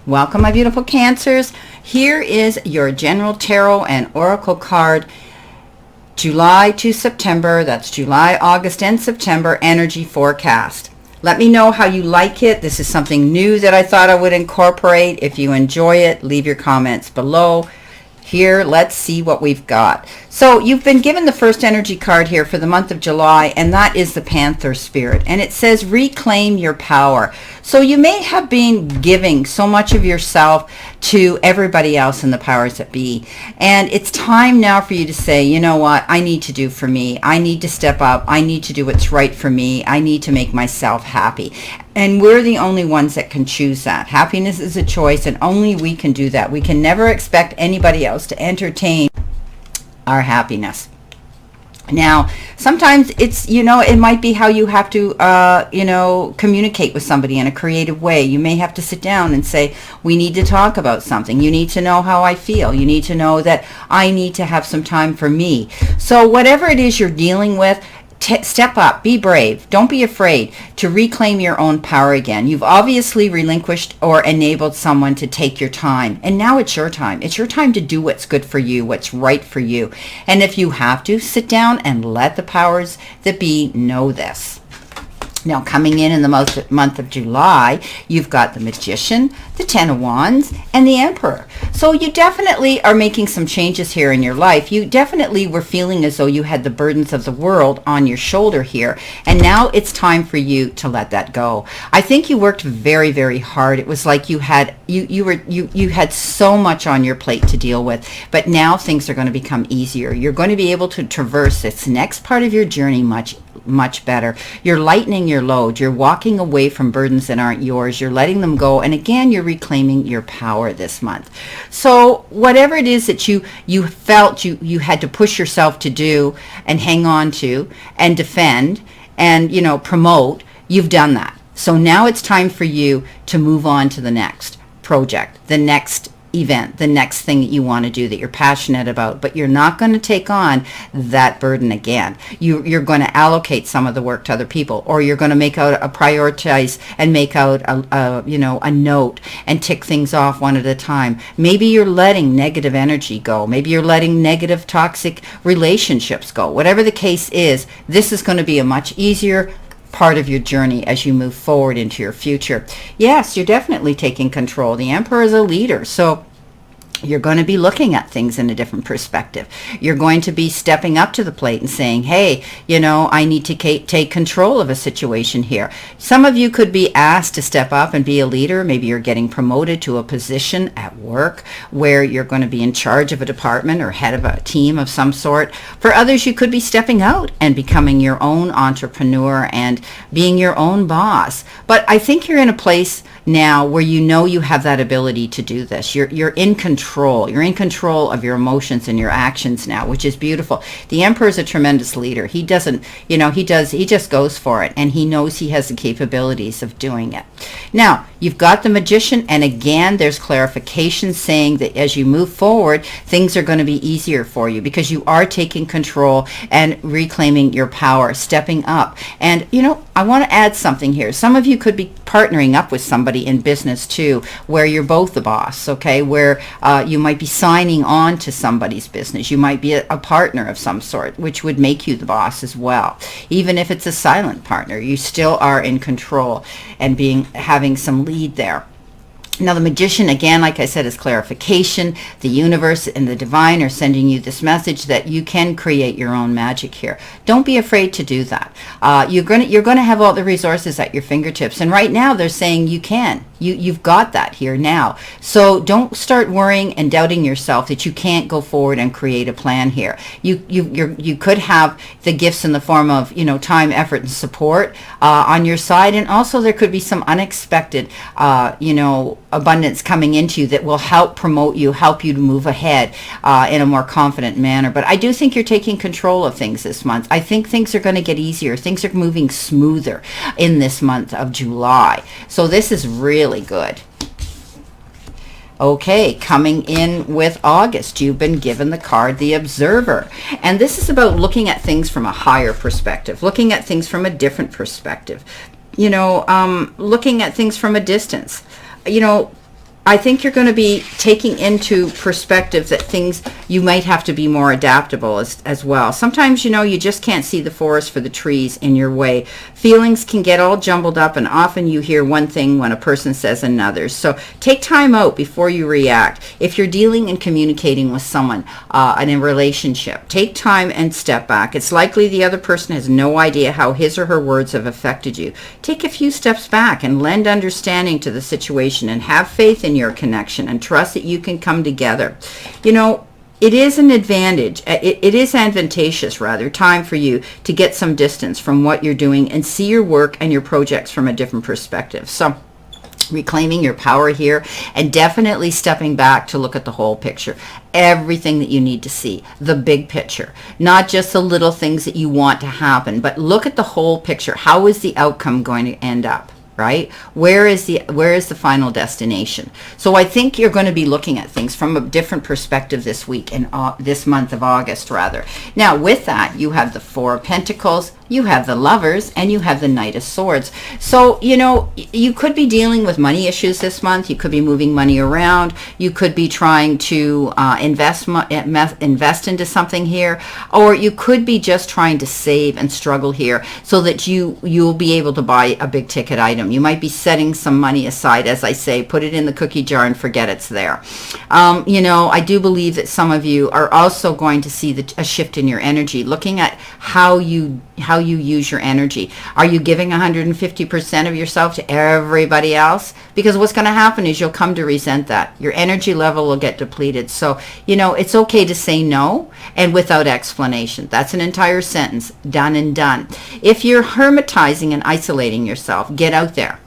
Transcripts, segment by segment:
Welcome, my beautiful Cancers. Here is your General Tarot and Oracle card, July to September. That's July, August, and September energy forecast. Let me know how you like it. This is something new that I thought I would incorporate. If you enjoy it, leave your comments below. Here, let's see what we've got. So you've been given the first energy card here for the month of July, and that is the Panther Spirit. And it says, reclaim your power. So you may have been giving so much of yourself to everybody else in the powers that be. And it's time now for you to say, you know what, I need to do for me. I need to step up. I need to do what's right for me. I need to make myself happy. And we're the only ones that can choose that. Happiness is a choice, and only we can do that. We can never expect anybody else to entertain our happiness. Now, sometimes it's, it might be how you have to, communicate with somebody in a creative way. You may have to sit down and say, we need to talk about something. You need to know how I feel. You need to know that I need to have some time for me. So whatever it is you're dealing with, step up, be brave, don't be afraid to reclaim your own power again. You've obviously relinquished or enabled someone to take your time, and now it's your time. It's your time to do what's good for you, what's right for you. And if you have to, sit down and let the powers that be know this. Now, coming in the month of July, you've got the Magician, the Ten of Wands, and the Emperor. So you definitely are making some changes here in your life. You definitely were feeling as though you had the burdens of the world on your shoulder here, and now it's time for you to let that go. I think you worked very, very hard. It was like you had so much on your plate to deal with, but now things are going to become easier. You're going to be able to traverse this next part of your journey much better. You're lightening your load. You're walking away from burdens that aren't yours. You're letting them go. And again, you're reclaiming your power this month. So whatever it is that you felt you had to push yourself to do and hang on to and defend and, promote, you've done that. So now it's time for you to move on to the next project, the next event, the next thing that you want to do that you're passionate about, but you're not going to take on that burden again. You're going to allocate some of the work to other people, or you're going to make out a prioritize and make out a note and tick things off one at a time. Maybe you're letting negative energy go. Maybe you're letting negative toxic relationships go. Whatever the case is, this is going to be a much easier part of your journey as you move forward into your future. Yes, you're definitely taking control. The Emperor is a leader, so you're going to be looking at things in a different perspective. You're going to be stepping up to the plate and saying, hey, I need to take control of a situation here. Some of you could be asked to step up and be a leader. Maybe you're getting promoted to a position at work where you're going to be in charge of a department or head of a team of some sort. For others, you could be stepping out and becoming your own entrepreneur and being your own boss. But I think you're in a place now where you have that ability to do this. You're in control. You're in control of your emotions and your actions now, which is beautiful. The Emperor is a tremendous leader. He doesn't, he just goes for it, and he knows he has the capabilities of doing it. Now, you've got the Magician, and again, there's clarification saying that as you move forward, things are going to be easier for you because you are taking control and reclaiming your power, stepping up. And, I want to add something here. Some of you could be partnering up with somebody in business too, where you're both the boss, okay, where you might be signing on to somebody's business. You might be a partner of some sort, which would make you the boss as well. Even if it's a silent partner, you still are in control and having some lead there. Now, the Magician, again, like I said, is clarification. The universe and the divine are sending you this message that you can create your own magic here. Don't be afraid to do that. You're going to have all the resources at your fingertips. And right now, they're saying you can. You've got that here now. So don't start worrying and doubting yourself that you can't go forward and create a plan here. You could have the gifts in the form of, time, effort, and support on your side. And also there could be some unexpected, abundance coming into you that will help promote you, help you to move ahead in a more confident manner. But I do think you're taking control of things this month. I think things are going to get easier. Things are moving smoother in this month of July. So this is really good. Okay, coming in with August, you've been given the card, the Observer. And this is about looking at things from a higher perspective, looking at things from a different perspective, looking at things from a distance. I think you're going to be taking into perspective that things, you might have to be more adaptable as well. Sometimes, you just can't see the forest for the trees in your way. Feelings can get all jumbled up, and often you hear one thing when a person says another. So take time out before you react. If you're dealing and communicating with someone in a relationship, take time and step back. It's likely the other person has no idea how his or her words have affected you. Take a few steps back and lend understanding to the situation, and have faith in your connection, and trust that you can come together. It is an advantage. It is advantageous, rather, time for you to get some distance from what you're doing and see your work and your projects from a different perspective. So reclaiming your power here, and definitely stepping back to look at the whole picture. Everything that you need to see, the big picture, not just the little things that you want to happen, but look at the whole picture. How is the outcome going to end up? Right? Where is the final destination? So I think you're going to be looking at things from a different perspective this week, and this month of August, rather. Now, with that, you have the Four of Pentacles, you have the Lovers, and you have the Knight of Swords. So, you could be dealing with money issues this month. You could be moving money around. You could be trying to invest into something here, or you could be just trying to save and struggle here so that you'll be able to buy a big ticket item. You might be setting some money aside, as I say, put it in the cookie jar and forget it's there. I do believe that some of you are also going to see a shift in your energy, looking at how you use your energy. Are you giving 150% of yourself to everybody else? Because what's going to happen is you'll come to resent that. Your energy level will get depleted. So, it's okay to say no, and without explanation. That's an entire sentence, done and done. If you're hermetizing and isolating yourself, get out there.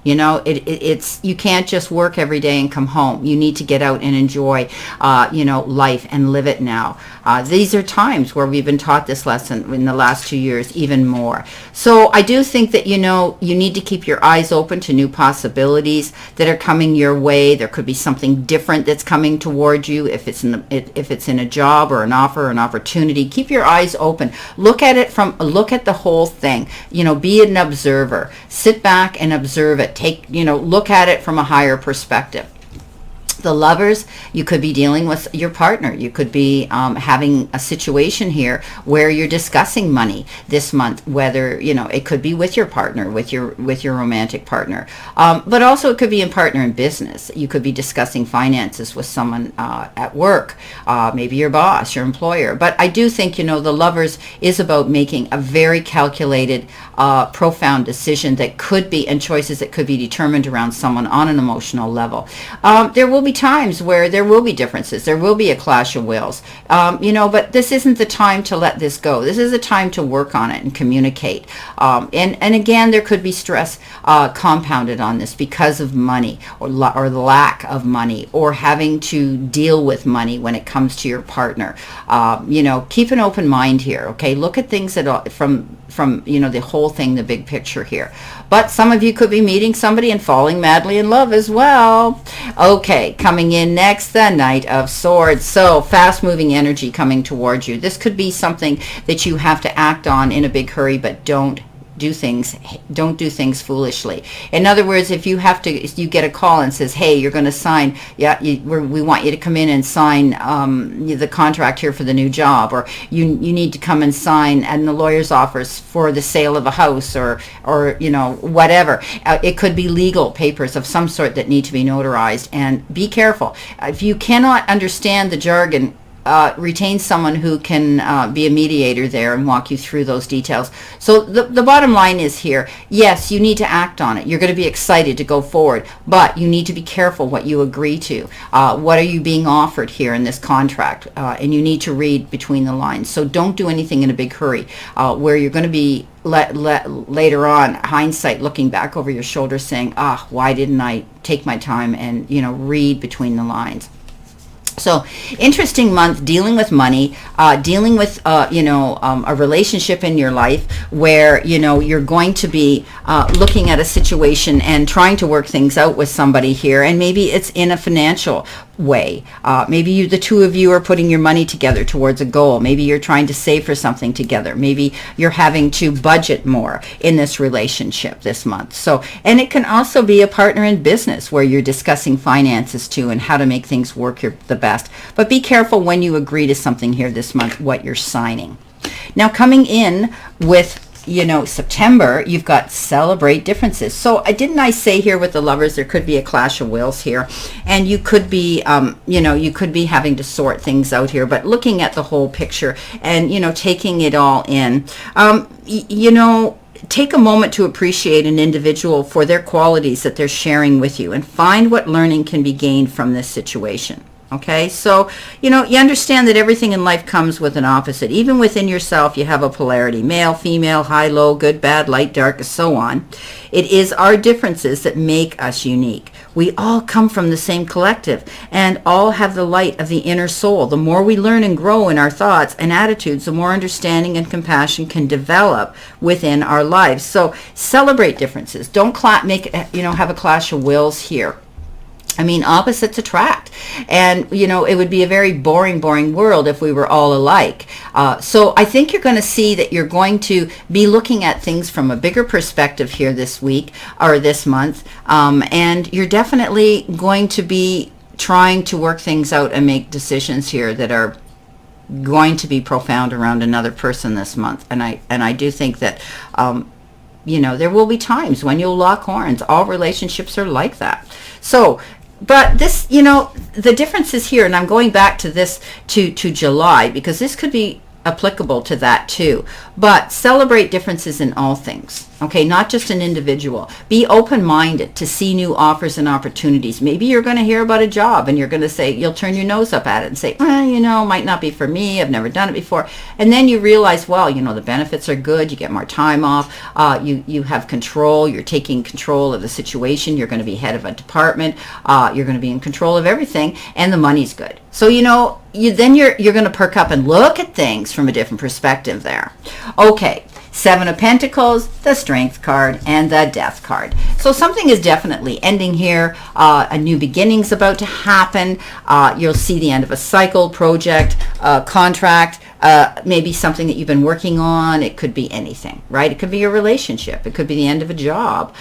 It's you can't just work every day and come home. You need to get out and enjoy, life and live it now. These are times where we've been taught this lesson in the last 2 years, even more. So I do think that, you need to keep your eyes open to new possibilities that are coming your way. There could be something different that's coming toward you. If it's in a job or an offer or an opportunity, keep your eyes open. Look at the whole thing. Be an observer. Sit back and observe it. Look at it from a higher perspective. The Lovers, you could be dealing with your partner. You could be having a situation here where you're discussing money this month, whether, it could be with your partner, with your romantic partner. But also it could be a partner in business. You could be discussing finances with someone at work, maybe your boss, your employer. But I do think, the Lovers is about making a very calculated, profound decision that could be, and choices that could be determined around someone on an emotional level. There will be times where there will be differences. There will be a clash of wills, but this isn't the time to let this go. This is a time to work on it and communicate. And again, there could be stress compounded on this because of money, or the lack of money, or having to deal with money when it comes to your partner. Keep an open mind here. Okay, look at things from the whole thing, the big picture here. But some of you could be meeting somebody and falling madly in love as well. Okay, coming in next, the Knight of Swords. So fast moving energy coming towards you. This could be something that you have to act on in a big hurry, but don't do things foolishly. In other words, if you get a call and says, hey, you're going to sign, we want you to come in and sign the contract here for the new job, or you need to come and sign in the lawyer's office for the sale of a house, or whatever. It could be legal papers of some sort that need to be notarized, and be careful. If you cannot understand the jargon, retain someone who can be a mediator there and walk you through those details. So the bottom line is here, yes, you need to act on it. You're going to be excited to go forward, but you need to be careful what you agree to. What are you being offered here in this contract? And you need to read between the lines. So don't do anything in a big hurry where you're going to be later on, hindsight, looking back over your shoulder saying, why didn't I take my time and read between the lines? So interesting month, dealing with money, dealing with, a relationship in your life where, you're going to be looking at a situation and trying to work things out with somebody here. And maybe it's in a financial way. Maybe the two of you are putting your money together towards a goal. Maybe you're trying to save for something together. Maybe you're having to budget more in this relationship this month. So, and it can also be a partner in business where you're discussing finances too and how to make things work the best. But be careful when you agree to something here this month, what you're signing. Now, coming in with September, you've got celebrate differences. So didn't I say here with the Lovers, there could be a clash of wills here, and you could be, you could be having to sort things out here, but looking at the whole picture and, taking it all in, take a moment to appreciate an individual for their qualities that they're sharing with you and find what learning can be gained from this situation. Okay, so, you understand that everything in life comes with an opposite. Even within yourself, you have a polarity, male, female, high, low, good, bad, light, dark, so on. It is our differences that make us unique. We all come from the same collective and all have the light of the inner soul. The more we learn and grow in our thoughts and attitudes, the more understanding and compassion can develop within our lives. So celebrate differences. Don't have a clash of wills here. I mean, opposites attract. And, it would be a very boring world if we were all alike. So I think you're going to see that you're going to be looking at things from a bigger perspective here this week or this month. And you're definitely going to be trying to work things out and make decisions here that are going to be profound around another person this month. And I do think that, there will be times when you'll lock horns. All relationships are like that. So, but this, the difference is here, and I'm going back to this to July because this could be applicable to that too. But celebrate differences in all things, okay? Not just an individual. Be open-minded to see new offers and opportunities. Maybe you're going to hear about a job and you're going to say, you'll turn your nose up at it and say, might not be for me. I've never done it before. And then you realize, well, the benefits are good. You get more time off. You have control. You're taking control of the situation. You're going to be head of a department. You're going to be in control of everything, and the money's good. So, you're going to perk up and look at things from a different perspective there. Okay, Seven of Pentacles, the Strength card, and the Death card. So something is definitely ending here. A new beginning's about to happen. You'll see the end of a cycle, project, contract, maybe something that you've been working on. It could be anything, right? It could be a relationship. It could be the end of a job,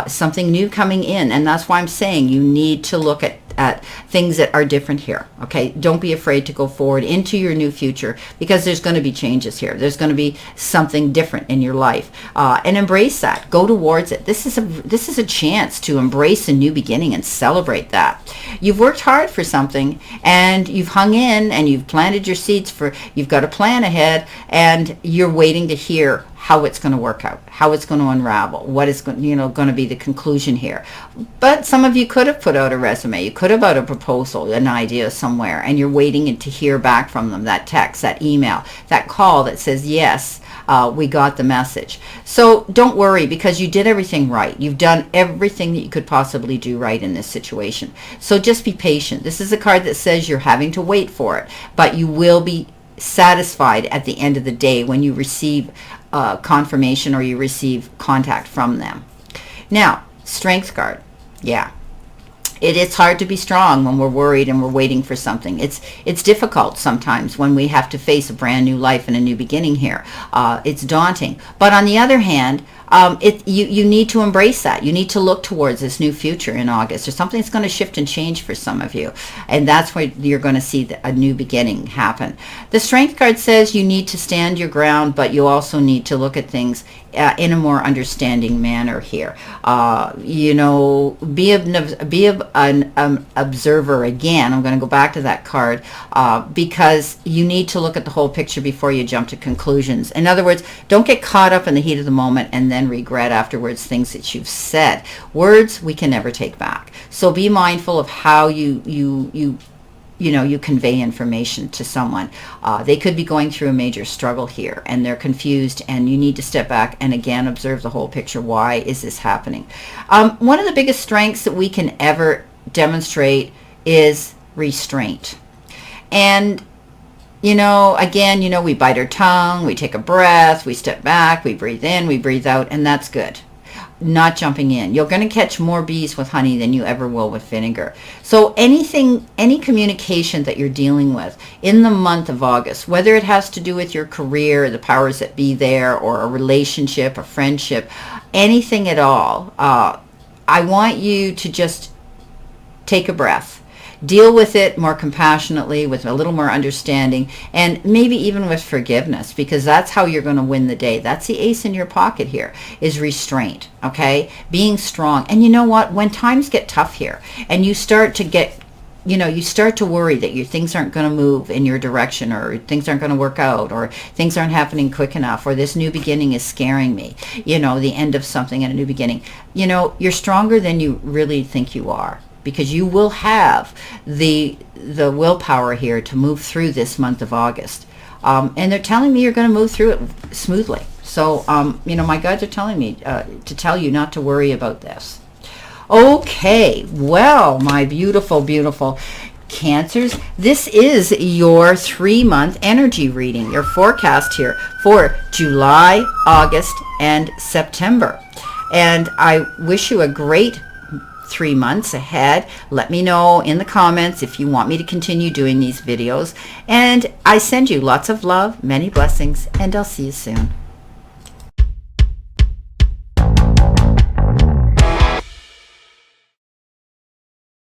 something new coming in. And that's why I'm saying you need to look at things that are different here. Okay, don't be afraid to go forward into your new future because there's going to be changes here. There's going to be something different in your life, and embrace that. Go towards it. This is a chance to embrace a new beginning and celebrate that. You've worked hard for something and you've hung in and you've planted your seeds for. You've got a plan ahead and you're waiting to hear how it's going to work out, how it's going to unravel, what is going to be the conclusion here. But some of you could have put out a resume, you could have put out a proposal, an idea somewhere, and you're waiting to hear back from them, that text, that email, that call that says, yes, we got the message. So don't worry because you did everything right. You've done everything that you could possibly do right in this situation. So just be patient. This is a card that says you're having to wait for it, but you will be satisfied at the end of the day when you receive confirmation or you receive contact from them. Now, Strength card. Yeah. It is hard to be strong when we're worried and we're waiting for something. It's difficult sometimes when we have to face a brand new life and a new beginning here. It's daunting. But on the other hand, you need to embrace that. You need to look towards this new future in August. There's something that's going to shift and change for some of you. And that's where you're going to see a new beginning happen. The Strength card says you need to stand your ground, but you also need to look at things in a more understanding manner here. Be an observer again. I'm going to go back to that card because you need to look at the whole picture before you jump to conclusions. In other words, don't get caught up in the heat of the moment and then regret afterwards things that you've said. Words we can never take back. So be mindful of how you convey information to someone. They could be going through a major struggle here and they're confused, and you need to step back and again observe the whole picture. Why is this happening? One of the biggest strengths that we can ever demonstrate is restraint. And again, we bite our tongue, we take a breath, we step back, we breathe in, we breathe out, and that's good. not jumping in. You're going to catch more bees with honey than you ever will with vinegar. So anything, any communication that you're dealing with in the month of August, whether it has to do with your career, the powers that be there, or a relationship, a friendship, anything at all, I want you to just take a breath. Deal with it more compassionately, with a little more understanding, and maybe even with forgiveness, because that's how you're going to win the day. That's the ace in your pocket here, is restraint, okay? Being strong. And you know what? When times get tough here and you start to get, you start to worry that your things aren't going to move in your direction, or things aren't going to work out, or things aren't happening quick enough, or this new beginning is scaring me, the end of something and a new beginning. You're stronger than you really think you are, because you will have the willpower here to move through this month of August. And they're telling me you're going to move through it smoothly. So, my guides are telling me to tell you not to worry about this. Okay, well, my beautiful, beautiful Cancers, this is your 3-month energy reading, your forecast here for July, August, and September. And I wish you a great 3 months ahead. Let me know in the comments if you want me to continue doing these videos. And I send you lots of love, many blessings, and I'll see you soon.